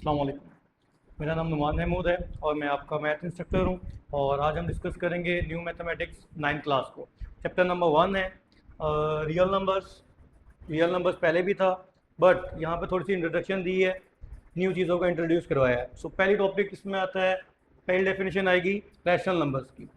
अस्सलाम वालेकुम। मेरा नाम नुमान महमूद है और मैं आपका मैथ इंस्ट्रक्टर हूँ। और आज हम डिस्कस करेंगे न्यू मैथमेटिक्स 9th क्लास को। चैप्टर नंबर 1 है रियल नंबर्स। रियल नंबर्स पहले भी था, बट यहाँ पे थोड़ी सी इंट्रोडक्शन दी है, न्यू चीज़ों को इंट्रोड्यूस करवाया है। सो पहली टॉपिक इसमें आता है, पहली डेफिनेशन आएगी रैशनल नंबर्स की।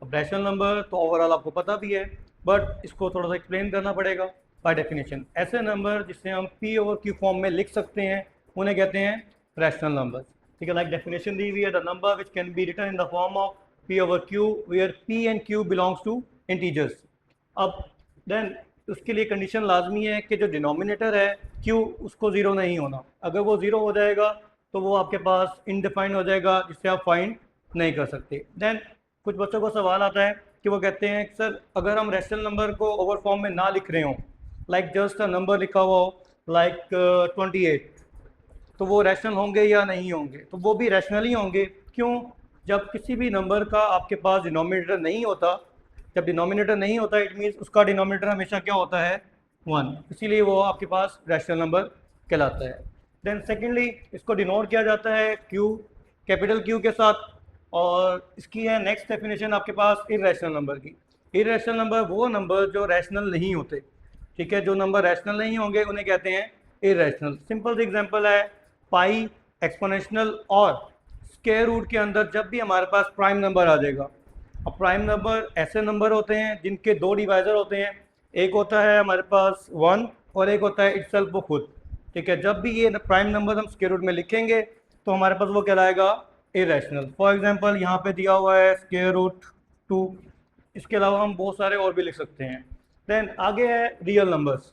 अब रैशनल नंबर तो ओवरऑल आपको पता भी है, बट इसको थोड़ा सा एक्सप्लेन करना पड़ेगा बाय डेफिनेशन। ऐसे नंबर जिसे हम पी ओवर क्यू फॉर्म में लिख सकते हैं उन्हें कहते हैं रैशनल नंबर्स। ठीक है, लाइक डेफिनेशन दी हुई है, the number which can be written in the form of P over Q where P and Q belongs to integers. अब देन उसके लिए कंडीशन लाजमी है कि जो डिनोमिनेटर है क्यू उसको ज़ीरो नहीं होना। अगर वो ज़ीरो हो जाएगा तो वो आपके पास इनडिफाइंड हो जाएगा, जिससे आप फाइंड नहीं कर सकते। देन कुछ बच्चों को सवाल आता है कि वो कहते हैं सर अगर हम रैशनल नंबर को ओवर फॉर्म में ना लिख रहे हों, लाइक जस्ट अ नंबर लिखा हुआ हो लाइक 28, तो वो रैशनल होंगे या नहीं होंगे? तो वो भी रैशनल ही होंगे। क्यों? जब किसी भी नंबर का आपके पास डिनोमिनेटर नहीं होता, जब डिनोमिनेटर नहीं होता इट मीन्स उसका डिनोमिनेटर हमेशा क्या होता है? 1, इसीलिए वो आपके पास रैशनल नंबर कहलाता है। देन सेकेंडली इसको डिनोट किया जाता है क्यू, कैपिटल क्यू के साथ। और इसकी है नेक्स्ट डेफिनेशन आपके पास इर्रेशनल नंबर की। इर्रेशनल नंबर वो नंबर जो रैशनल नहीं होते। ठीक है, जो नंबर रैशनल नहीं होंगे उन्हें कहते हैं इर्रेशनल। सिंपल सी एग्जांपल है पाई, एक्सपोनेंशियल और स्क्वायर रूट के अंदर जब भी हमारे पास प्राइम नंबर आ जाएगा। अब प्राइम नंबर ऐसे नंबर होते हैं जिनके दो डिवाइज़र होते हैं, एक होता है हमारे पास 1 और एक होता है इटसेल्फ वो खुद। ठीक है, जब भी ये प्राइम नंबर हम स्क्वायर रूट में लिखेंगे तो हमारे पास वो कहलाएगा इरेशनल। फॉर एग्जांपल यहाँ पे दिया हुआ है स्क्वायर रूट 2, इसके अलावा हम बहुत सारे और भी लिख सकते हैं। देन आगे है रियल नंबर्स।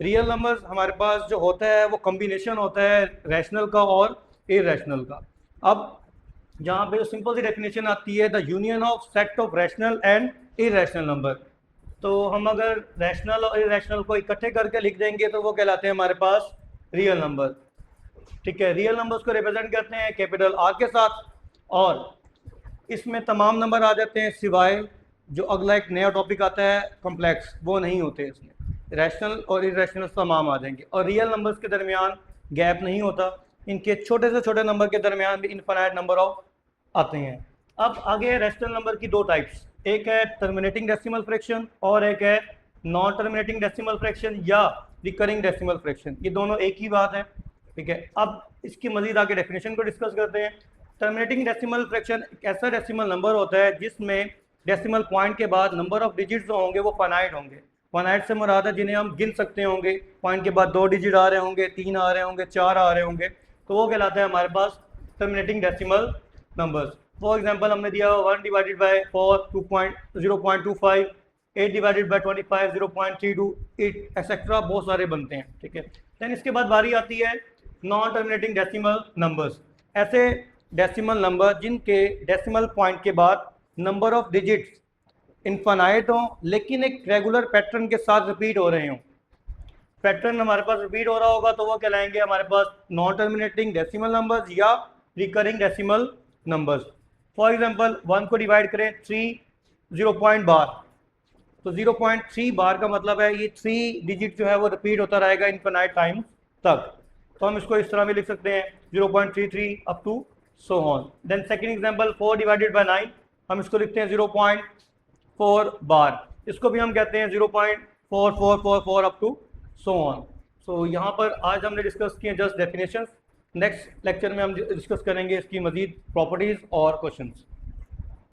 रियल नंबर्स हमारे पास जो होता है वो कॉम्बिनेशन होता है रैशनल का और इरेशनल का। अब जहाँ पे सिंपल सी डेफिनेशन आती है the union of set of rational and irrational number. तो हम अगर रैशनल और इरेशनल को इकट्ठे करके लिख देंगे तो वो कहलाते हैं हमारे पास रियल नंबर। ठीक है, रियल नंबर्स को रिप्रेजेंट करते हैं कैपिटल आर के साथ, और इसमें तमाम नंबर आ जाते हैं सिवाय जो अगला एक नया टॉपिक आता है कॉम्प्लेक्स, वो नहीं होते इसमें। रैशनल और इरेशनल तमाम आ जाएंगे। और रियल नंबर्स के दरमियान गैप नहीं होता, इनके छोटे से छोटे नंबर के दरमियान भी इनफाइनाइट नंबर ऑफ आते हैं। अब आगे है रैशनल नंबर की दो टाइप्स, एक है टर्मिनेटिंग डेसिमल फ्रैक्शन और एक है नॉन टर्मिनेटिंग डेसिमल फ्रैक्शन या रिकरिंग डेसिमल फ्रैक्शन। ये दोनों एक ही बात है। ठीक है, अब इसकी मजीद आगे डेफिनेशन को डिस्कस करते हैं। टर्मिनेटिंग डेसिमल फ्रैक्शन एक ऐसा डेसिमल नंबर होता है जिसमें डेसिमल पॉइंट के बाद नंबर ऑफ डिजिट्स जो होंगे वो फाइनाइट होंगे। फाइनाइट से मुराद है जिन्हें हम गिन सकते होंगे, पॉइंट के बाद 2 डिजिट आ रहे होंगे, 3 आ रहे होंगे, 4 आ रहे होंगे, तो वो कहलाता है हमारे पास terminating decimal numbers. For example हमने दिया 1 divided by 4 0.25, 8 divided by 25 0.328 etcetera, बहुत सारे बनते हैं। ठीक है, देन इसके बाद बारी आती है नॉन टर्मिनेटिंग डेसिमल नंबर्स। ऐसे डेसिमल नंबर जिनके डेसिमल पॉइंट के बाद नंबर ऑफ डिजिट्स इनफाइनाइट हों लेकिन एक रेगुलर पैटर्न के साथ रिपीट हो रहे हों। पैटर्न हमारे पास रिपीट हो रहा होगा तो वो कहलाएंगे हमारे पास नॉन टर्मिनेटिंग डेसिमल नंबर्स या recurring decimal numbers. For example 1 को डिवाइड करें 3 0 पॉइंट बार, तो 0.3 बार का मतलब है ये 3 डिजिट जो है वो रिपीट होता रहेगा इनफिनाइट टाइम तक। तो हम इसको इस तरह भी लिख सकते हैं 0.33 up to so on. Then second example 4 divided by 9, हम इसको लिखते हैं 0.4 बार, इसको भी हम कहते हैं 0.4444 अप टू सो ऑन। सो यहाँ पर आज हमने डिस्कस किए जस्ट डेफिनेशंस। नेक्स्ट लेक्चर में हम डिस्कस करेंगे इसकी मजीद प्रॉपर्टीज़ और क्वेश्चंस।